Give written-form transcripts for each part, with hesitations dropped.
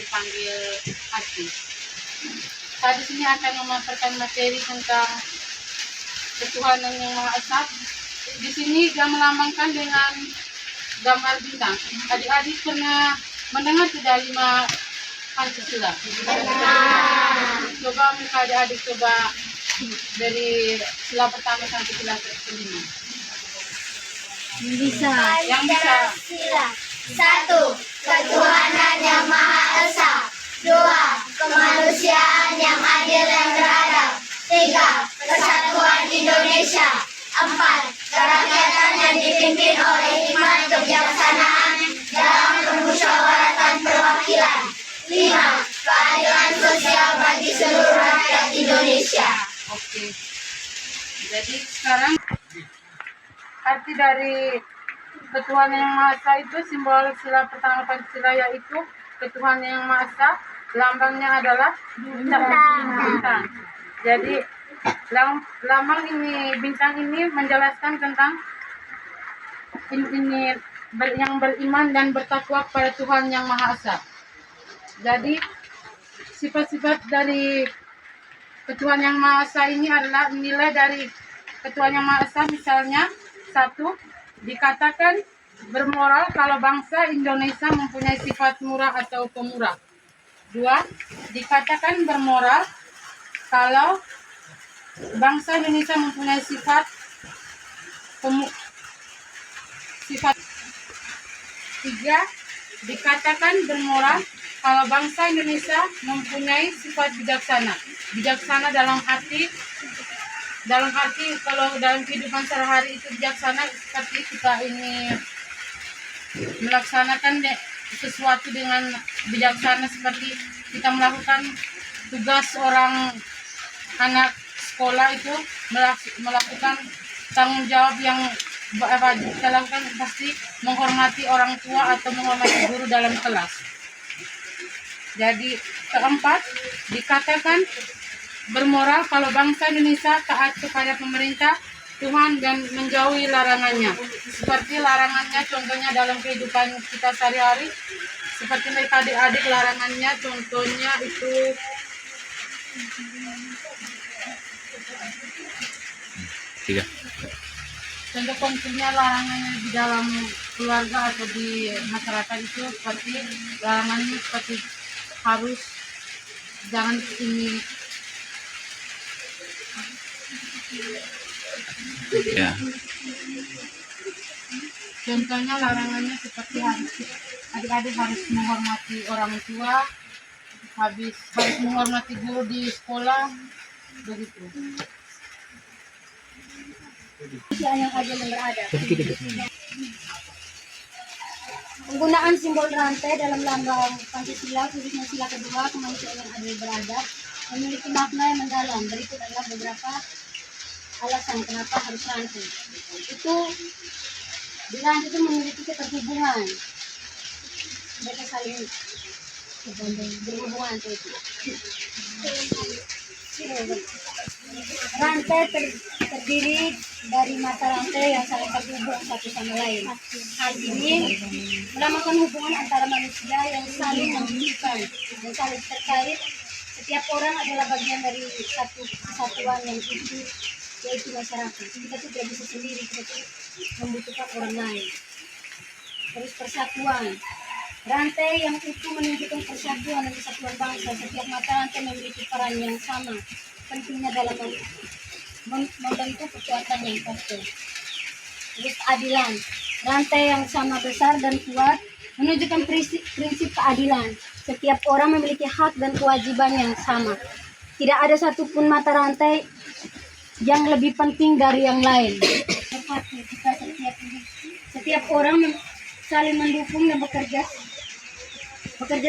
dipanggil hati. Saya di sini akan memaparkan materi tentang ketuhanan yang Maha Esa. Di sini dia melambangkan dengan gambar bintang. Adik-adik pernah mendengar tidak 5 Pancasila? Coba mereka adik-adik coba dari sila pertama sampai sila kelima. Bisa. Yang bisa. Sila. 1. Ketuhanan yang Maha Esa. 2. Kemanusiaan yang adil dan beradab. 3. Persatuan Indonesia. 4. Kerakyatan yang dipimpin oleh hikmat kebijaksanaan dalam permusyawaratan perwakilan. 5. Keadilan sosial bagi seluruh rakyat Indonesia. Oke. Jadi sekarang arti dari ketuhanan yang Maha Esa itu simbol sila pertama Pancasila yaitu ketuhanan yang Maha Esa. Lambangnya adalah bintang. Jadi lambang ini, bintang ini menjelaskan tentang ini yang beriman dan bertakwa kepada Tuhan yang Maha Esa. Jadi sifat-sifat dari ketuhanan yang Maha Esa ini adalah nilai dari ketuhanan yang Maha Esa. Misalnya 1, dikatakan bermoral kalau bangsa Indonesia mempunyai sifat murah atau pemurah. 2, dikatakan bermoral kalau bangsa Indonesia mempunyai sifat 3, dikatakan bermoral kalau bangsa Indonesia mempunyai sifat bijaksana. Bijaksana dalam arti kalau dalam kehidupan sehari-hari itu bijaksana seperti kita ini melaksanakan sesuatu dengan bijaksana, seperti kita melakukan tugas orang anak sekolah itu melakukan tanggung jawab yang wajib kita lakukan, pasti menghormati orang tua atau menghormati guru dalam kelas. Jadi 4, dikatakan bermoral kalau bangsa Indonesia taat kepada pemerintah Tuhan dan menjauhi larangannya. Seperti larangannya contohnya dalam kehidupan kita sehari-hari, seperti mereka adik-adik larangannya contohnya itu contoh konkretnya larangannya di dalam keluarga atau di masyarakat itu seperti larangannya seperti harus jangan ini ya. Contohnya larangannya seperti adik-adik harus menghormati orang tua, harus menghormati guru di sekolah, begitu. Yang adil dan beradab. Penggunaan simbol rantai dalam lambang Pancasila, khususnya sila kedua, kemanusiaan yang adil beradab, memiliki makna yang mendalam. Berikut adalah beberapa alasan kenapa harus rantai. Di rantai itu memiliki keterhubungan. Mereka saling berhubungan itu. Rantai terdiri dari mata rantai yang saling terhubung satu sama lain. Hal ini melambangkan hubungan antara manusia yang saling membutuhkan dan saling terkait. Setiap orang adalah bagian dari satu kesatuan yang utuh, yaitu masyarakat. Kita tidak bisa sendiri, kita membutuhkan orang lain. Terus persatuan. Rantai yang utuh menunjukkan persatuan dan kesatuan bangsa. Setiap mata rantai memiliki peran yang sama pentingnya dalam membentuk kekuatan yang kokoh. Terus keadilan. Rantai yang sama besar dan kuat menunjukkan prinsip keadilan. Setiap orang memiliki hak dan kewajiban yang sama. Tidak ada satupun mata rantai yang lebih penting dari yang lain. Jika setiap orang saling mendukung dan bekerja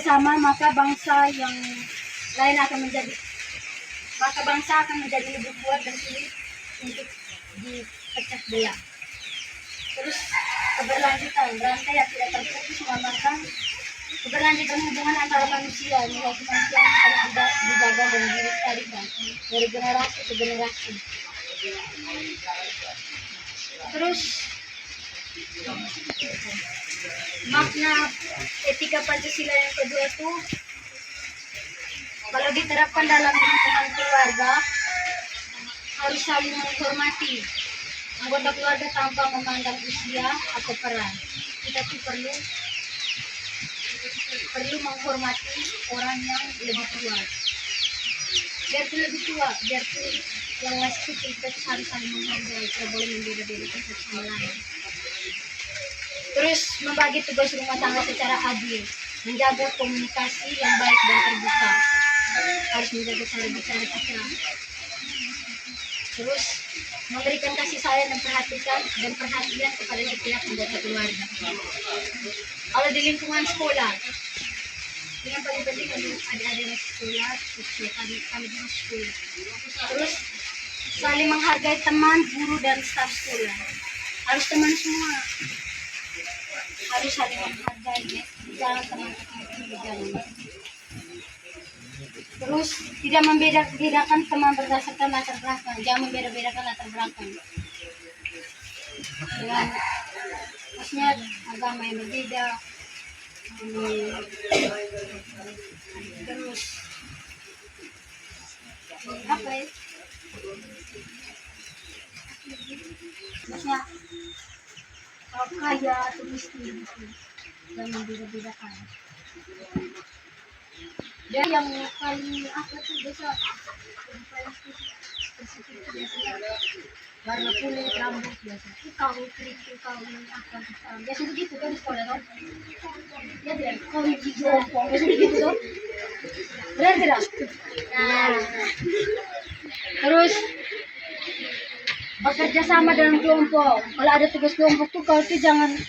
sama, maka bangsa akan menjadi lebih kuat dan sulit untuk dipecah belah. Terus keberlanjutan. Rantai yang tidak terputus melambangkan keberlanjutan hubungan antara manusia. Nilai kemanusiaan harus dijaga dan dilestarikan dari generasi ke generasi. Terus makna etika Pancasila yang kedua itu Kalau diterapkan dalam lingkungan keluarga, harus saling menghormati. Anggota keluarga tanpa memandang usia atau peran. Kita tuh perlu menghormati orang yang lebih tua. Biarpun lebih tua, biarpun yang masih kecil, kita tuh harus saling menghargai. Tidak boleh membeda-bedakan satu sama lain. Terus membagi tugas rumah tangga secara adil, menjaga komunikasi yang baik dan terbuka. Harus menjaga cara bicara kita. Terus memberikan kasih sayang dan perhatian kepada setiap anggota keluarga. Kalau di lingkungan sekolah, yang paling penting untuk adik-adik di sekolah, kami di sekolah. Terus saling menghargai teman, guru dan staf sekolah. Harus teman semua. Harus saling menghargai, jangan teman-teman. Terus tidak membedakan teman berdasarkan latar belakang, jangan membeda-bedakan latar belakang. Dengan maksudnya agama yang berbeda. Terus apa ya? Maksudnya kalau kaya atau miskin, jangan membeda-bedakan. Dan yang paling apa tuh biasa warna kulit rambut biasa. Kau keriput kau apa biasa begitu kan di sekolah kan? Ya tidak kau hijau biasa begitu tuh. Benar tidak? Nah, terus bekerja sama dalam kelompok. Kalau ada tugas kelompok tuh kau tuh jangan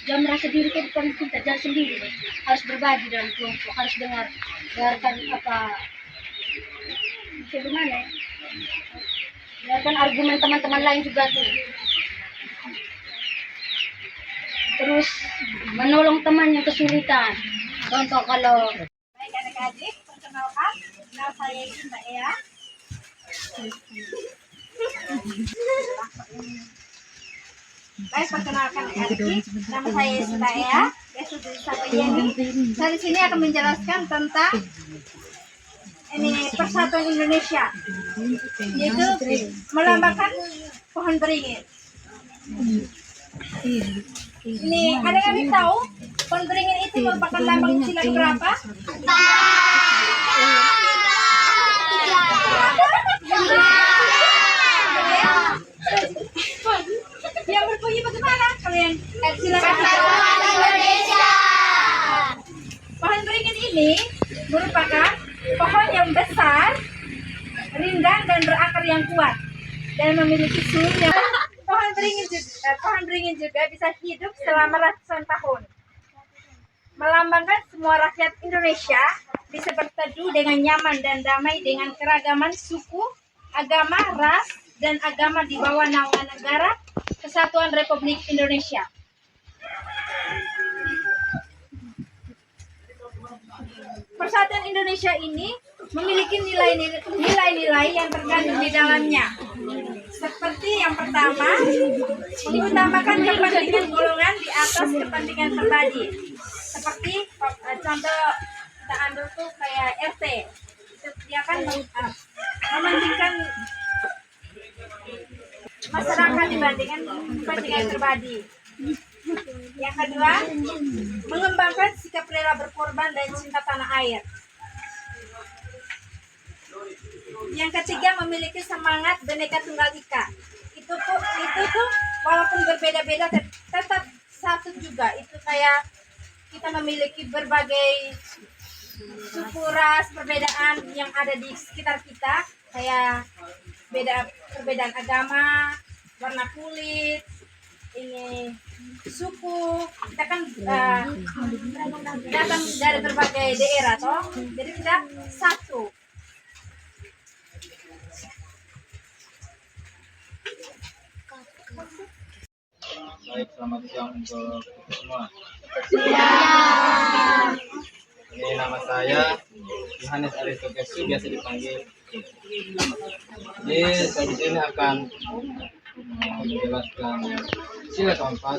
merasa diri kita jangan sendiri, harus berbagi dalam kelompok, harus dengarkan apa bagaimana, dengarkan argumen teman-teman lain juga tuh. Terus menolong teman yang kesulitan. Contoh kalau baik adik-adik, perkenalkan, nama saya Mbak Ea. Baik, perkenalkan adik, nama saya Sita Ea, biasa disapa Yeni. Saya di sini akan menjelaskan tentang Persatuan Indonesia, yaitu melambangkan pohon beringin. Ini adik-adik tahu pohon beringin itu merupakan lambang sila berapa? Yang berbunyi bagaimana kalian? Silakan. Indonesia. Pohon beringin ini merupakan pohon yang besar, rindang dan berakar yang kuat dan memiliki suhu yang pohon beringin juga bisa hidup selama ratusan tahun. Melambangkan semua rakyat Indonesia bisa berteduh dengan nyaman dan damai dengan keragaman suku, agama, ras, dan agama di bawah naungan negara Kesatuan Republik Indonesia. Persatuan Indonesia ini memiliki nilai-nilai yang terkandung di dalamnya. Seperti yang pertama, mengutamakan kepentingan golongan di atas kepentingan pribadi. Seperti contoh kita ambil tuh kayak RT, dia kan mementingkan masyarakat dibandingkan kepentingan pribadi. Yang kedua, mengembangkan sikap rela berkorban dan cinta tanah air. Yang ketiga, memiliki semangat Bhinneka Tunggal Ika. Itu tuh walaupun berbeda-beda tetap satu juga. Itu kayak kita memiliki berbagai suku, ras, perbedaan yang ada di sekitar kita, kayak perbedaan agama, warna kulit, ini suku. Kita kan datang dari berbagai daerah toh, jadi kita satu. Baik, selamat siang untuk kita semua. Ini nama saya Yohanes Aristotesu, biasa dipanggil. Jadi saya di sini akan menjelaskan sila keempat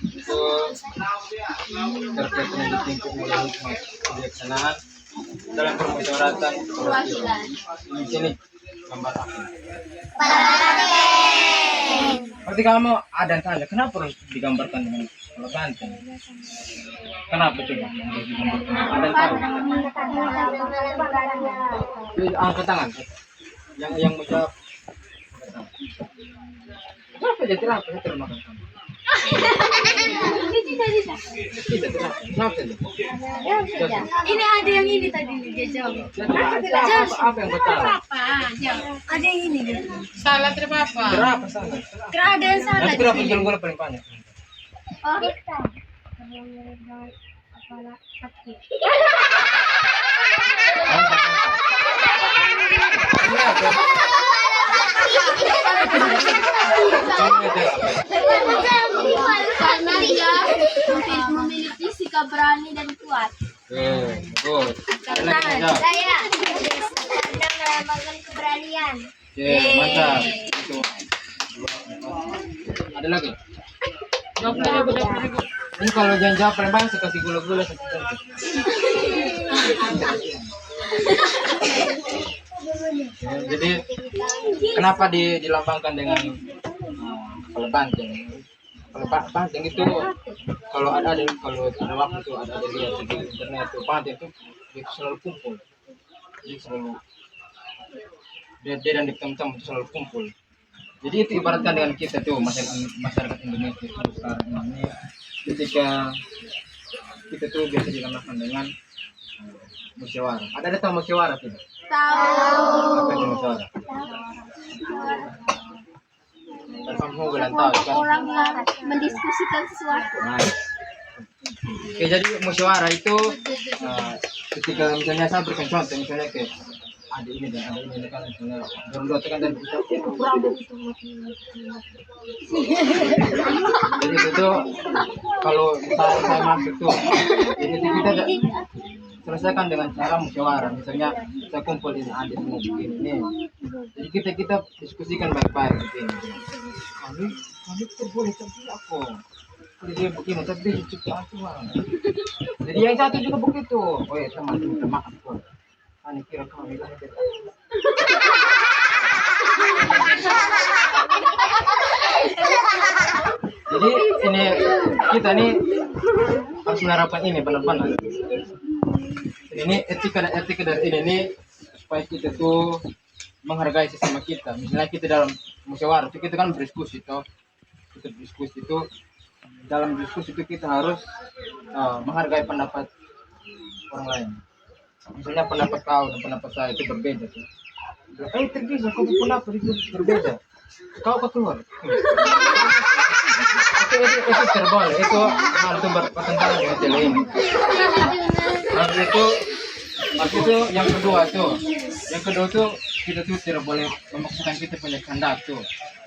itu terkait dengan ditingkuk melalui kebijaksanaan dalam permusyawaratan Perwakilan. di sini gambar aku. Berarti kamu ada yang tanya, kenapa harus digambarkan dengan bola banteng? Kenapa coba harus digambarkan? Ada yang tahu? Angkat tangan. Yang menjawab. Kenapa jadi apa? Terima kasih. Tidak terima. Kenapa jadi? Ini ada yang ini tadi dia jawab. Apa yang betul? Apa? Ada yang ini dia. Salah terima apa? Berapa salah? Kira ada yang salah. Nanti berapa gol paling banyak? Oh. Karena dia memiliki sikap berani dan kuat. Bagus. Ada lagi yang jawab? Saya karena melambangkan keberanian. Mantap. Itu. Ada lagi? Jawab dulu. Ini kalau jangan jawab paling banyak saya kasih gula-gula satu satu. Ya, jadi kenapa dilambangkan dengan kepala banteng? Kepala banteng itu kalau ada waktu itu ada lihat di internet itu banteng itu dia selalu kumpul. Dia selalu dia dan di teman-teman selalu kumpul. Jadi itu ibaratkan dengan kita tuh masyarakat Indonesia itu sekarang ini ketika kita tuh biasa dinamakan dengan musyawarah. Ada tahu musyawarah tidak? Tahu. Apa itu musyawarah? Dan kamu semua bilang tahu kan? Orang yang mendiskusikan sesuatu. Nah, oke, jadi musyawarah itu ketika misalnya saya berikan contoh misalnya ke ada ini dan ada ini kan misalnya berdua tekan dan kita kurang begitu. Jadi itu kalau saya masuk tuh jadi kita selesaikan dengan cara musyawarah. Misalnya saya kumpul ini ada semua begini. Jadi kita diskusikan baik-baik begini. Kami boleh tapi aku. Kalau dia begini tapi dia cukup aku. Jadi yang satu juga begitu. Oh ya teman minta maaf kok. Ani kira kami bilang itu. Jadi ini kita nih harus menerapkan ini benar-benar. Ini etika dari ini nih supaya kita tuh menghargai sesama kita. Misalnya kita dalam musyawarah itu kita kan berdiskusi toh. Kita berdiskusi itu dalam diskusi itu kita harus menghargai pendapat orang lain. Misalnya pendapat kau dan pendapat saya itu berbeda tuh. Terbisa kau pendapat itu berbeda. Kau keluar. Itu terboleh. Itu hal itu bertentangan dengan nilai ini. Habis itu yang kedua tuh kita tuh tidak boleh memaksakan kita punya kehendak tuh.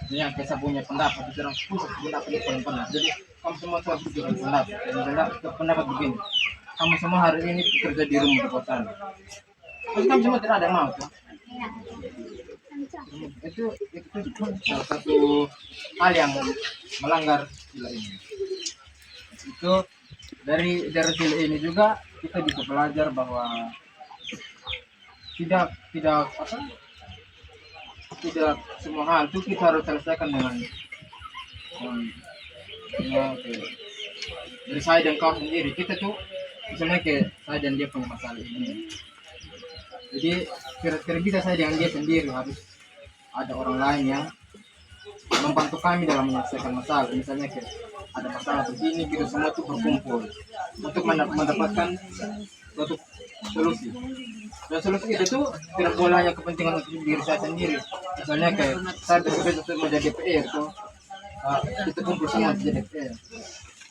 Yang kita punya pendapat itu orang pusat pendapat itu paling benar. Jadi kamu semua tuh harus punya pendapat begini. Kamu semua hari ini bekerja di rumah di kota. Terus kamu semua tidak ada yang mau tuh. Itu salah satu hal yang melanggar sila ini. Itu dari sila ini juga kita bisa belajar bahwa tidak semua hal itu kita harus selesaikan dengan dari saya dan kau sendiri. Kita tuh misalnya kayak saya dan dia punya masalah ini. Jadi kira-kira bisa saya dengan dia sendiri, harus ada orang lain yang membantu kami dalam menyelesaikan masalah. Misalnya kayak ada masalah begini, kita semua tuh berkumpul untuk mendapatkan suatu solusi. Dan solusi itu tuh tidak boleh hanya kepentingan untuk diri saya sendiri. Misalnya kayak saya besok mau jadi DPR tuh, kita kumpul semua jadi DPR.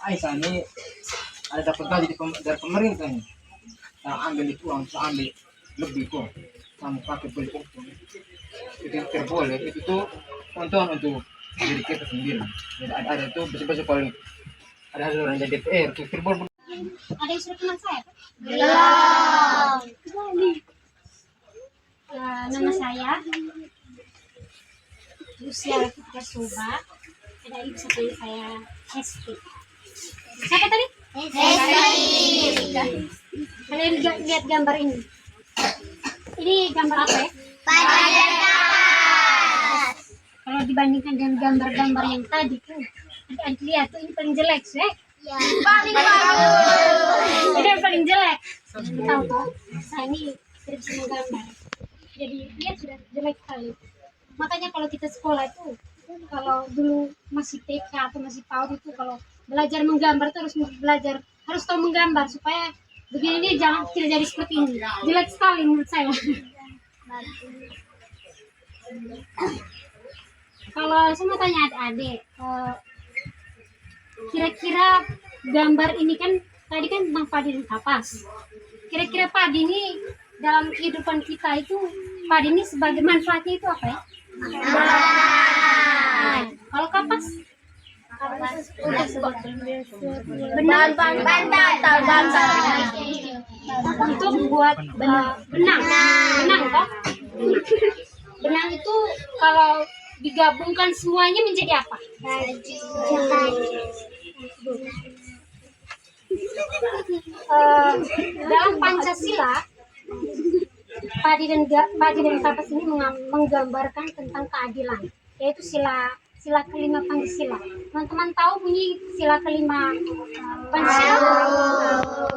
Aisyah ini ada dapat gaji dari pemerintah nih. Saya ambil itu uang, saya ambil lebih kok. Kamu pakai beli uang. Itu tidak boleh. Itu tuh contoh untuk diri kita sendiri. Jadi ada tuh besok-besok kalau ada orang jadi DPR tuh tidak boleh. Ada yang sudah kenal saya? Belum. Kembali. Nama saya Lucia Fitra Soba. Ada ibu seperti saya Hesti. Siapa tadi? Hesti. Kalian lihat gambar ini. Ini gambar apa ya? Kalau dibandingkan dengan gambar-gambar yang tadi tuh, adik lihat tuh ini paling jelek, sih. Paling bagus. Ini yang paling jelek. Tahu tuh, saya ini tidak bisa menggambar. Jadi dia sudah jelek sekali. Makanya kalau kita sekolah itu, kalau dulu masih TK atau masih PAUD itu, kalau belajar menggambar itu harus tahu menggambar supaya begini jangan tidak jadi seperti ini. Jelek sekali menurut saya. Kalau saya mau tanya adik-adik, kira-kira gambar ini kan tadi kan tentang padi dan kapas. Kira-kira padi ini dalam kehidupan kita itu, padi ini sebagai manfaatnya itu apa ya? Kalau kapas? Benang, untuk buat benang kok. Benang itu kalau digabungkan semuanya menjadi apa? Dalam Pancasila, padi dan kapas ini menggambarkan tentang keadilan, yaitu sila kelima Pancasila. Teman-teman tahu bunyi sila kelima Pancasila?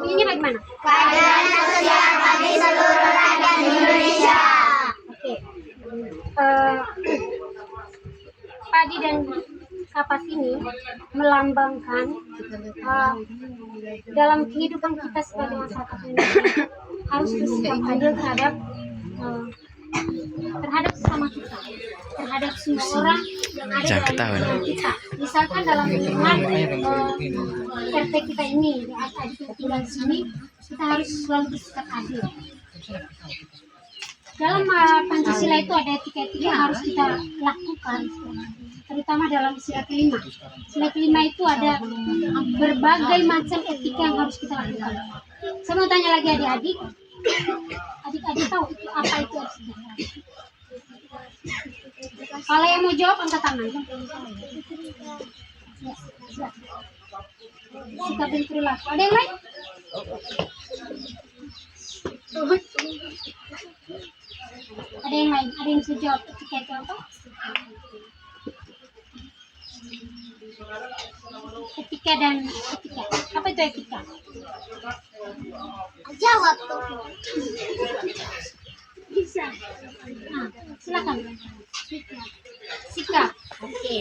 Bunyinya bagaimana? Keadilan sosial bagi seluruh rakyat Indonesia. Oke. Padi dan kapas ini melambangkan dalam kehidupan kita sebagai masyarakat Indonesia harus bersikap adil terhadap sesama kita, terhadap semua orang yang ada dalam lingkungan kita. Misalkan dalam lingkungan RT kita ini, adik-adik yang tinggal di sini, kita harus selalu bersikap adil. Dalam Pancasila itu ada etika-etika yang harus kita lakukan, terutama dalam sila kelima. Sila kelima itu ada berbagai macam etika yang harus kita lakukan. Saya mau tanya lagi adik-adik, adik-adik tahu itu apa itu etika? Kalau yang mau jawab angkat tangan. Sikap dan perilaku. Ada yang lain? Ada yang lain? Ada yang bisa jawab etika itu apa? Etika dan etika. Apa itu etika? Jawab tuh. Bisa. Nah, silakan. Sikap. Oke.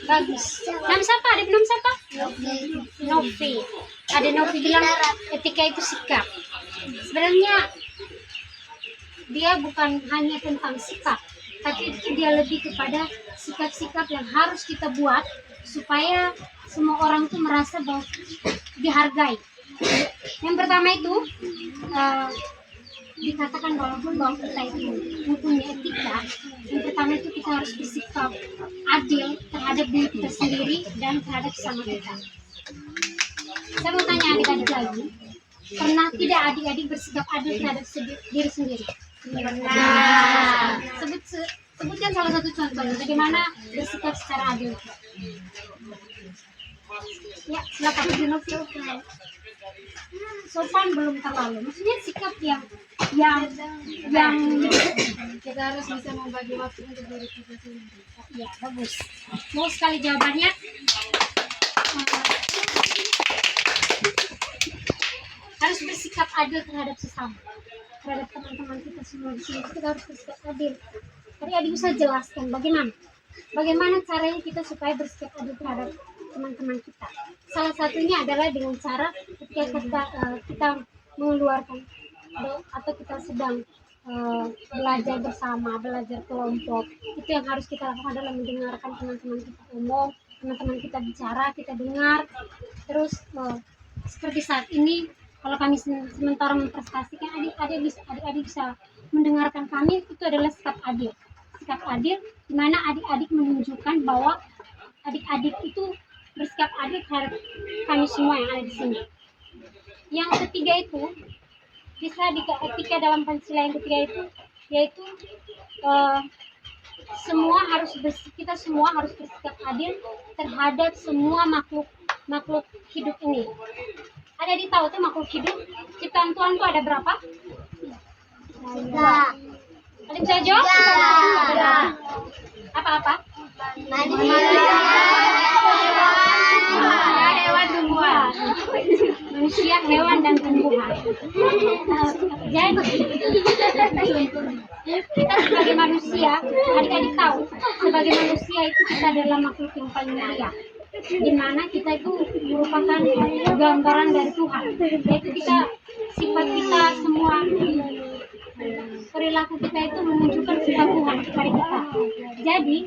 Bagus. Nama siapa? Ada nama siapa? Novi. Ada Novi bilang etika itu sikap. Sebenarnya dia bukan hanya tentang sikap, tapi itu dia lebih kepada sikap-sikap yang harus kita buat supaya semua orang tuh merasa bahwa dihargai. Yang pertama itu dikatakan bahwa kita itu mempunyai etika. Yang pertama itu kita harus bersikap adil terhadap diri kita sendiri dan terhadap sesama kita. Saya mau tanya adik-adik lagi, pernah tidak adik-adik bersikap adil terhadap diri sendiri? Nah, sebutkan salah satu contohnya bagaimana bersikap secara adil. Ya, silakan. Sopan belum terlalu. Maksudnya sikap yang Kita harus bisa membagi waktu untuk diri kita sendiri. ya bagus. Mau sekali jawabannya. Harus bersikap adil terhadap sesama, terhadap teman-teman kita semua di sini. Kita harus bersikap adil. Tadi Adi bisa jelaskan bagaimana caranya kita supaya bersikap adil terhadap teman-teman kita. Salah satunya adalah dengan cara ketika kita mengeluarkan atau kita sedang belajar bersama, belajar kelompok, itu yang harus kita lakukan adalah mendengarkan teman-teman kita ngomong, teman-teman kita bicara, kita dengar. Terus seperti saat ini, kalau kami sementara mempresentasikan, adik-adik bisa mendengarkan kami, itu adalah sikap adil. Sikap adil di mana adik-adik menunjukkan bahwa adik-adik itu bersikap adil terhadap kami semua yang ada di sini. Yang ketiga itu, bisa di etika dalam Pancasila yang ketiga itu, yaitu kita semua harus bersikap adil terhadap semua makhluk hidup ini. Ada di tahu tuh makhluk hidup ciptaan Tuhan tuh ada berapa? Tiga. Ada bisa jawab? Tiga. Apa-apa? Manusia, Hewan, tumbuhan. Manusia, hewan, dan tumbuhan. Jadi kita sebagai manusia, adik-adik tahu, sebagai manusia itu kita adalah makhluk yang paling mulia, di mana kita itu merupakan gambaran dari Tuhan. Yaitu kita, sifat kita semua, perilaku kita itu menunjukkan sifat Tuhan kepada kita. Jadi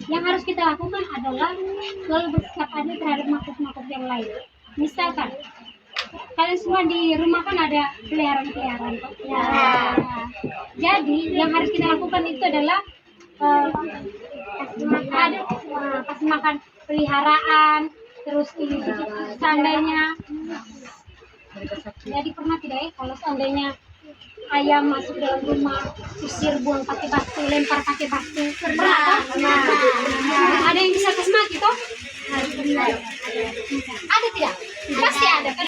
yang harus kita lakukan adalah selalu bersikap adil terhadap makhluk-makhluk yang lain. Misalkan kalian semua di rumah kan ada peliharaan-peliharaan. Ya. Jadi yang harus kita lakukan itu adalah kasih makan peliharaan, terus ini seandainya. Jadi pernah tidak ya kalau seandainya ayam masuk dalam rumah, usir, buang pakai batu, lempar pakai batu, pernah kan? Ada yang bisa kasih mati toh? Ada tidak? Pasti ada kan?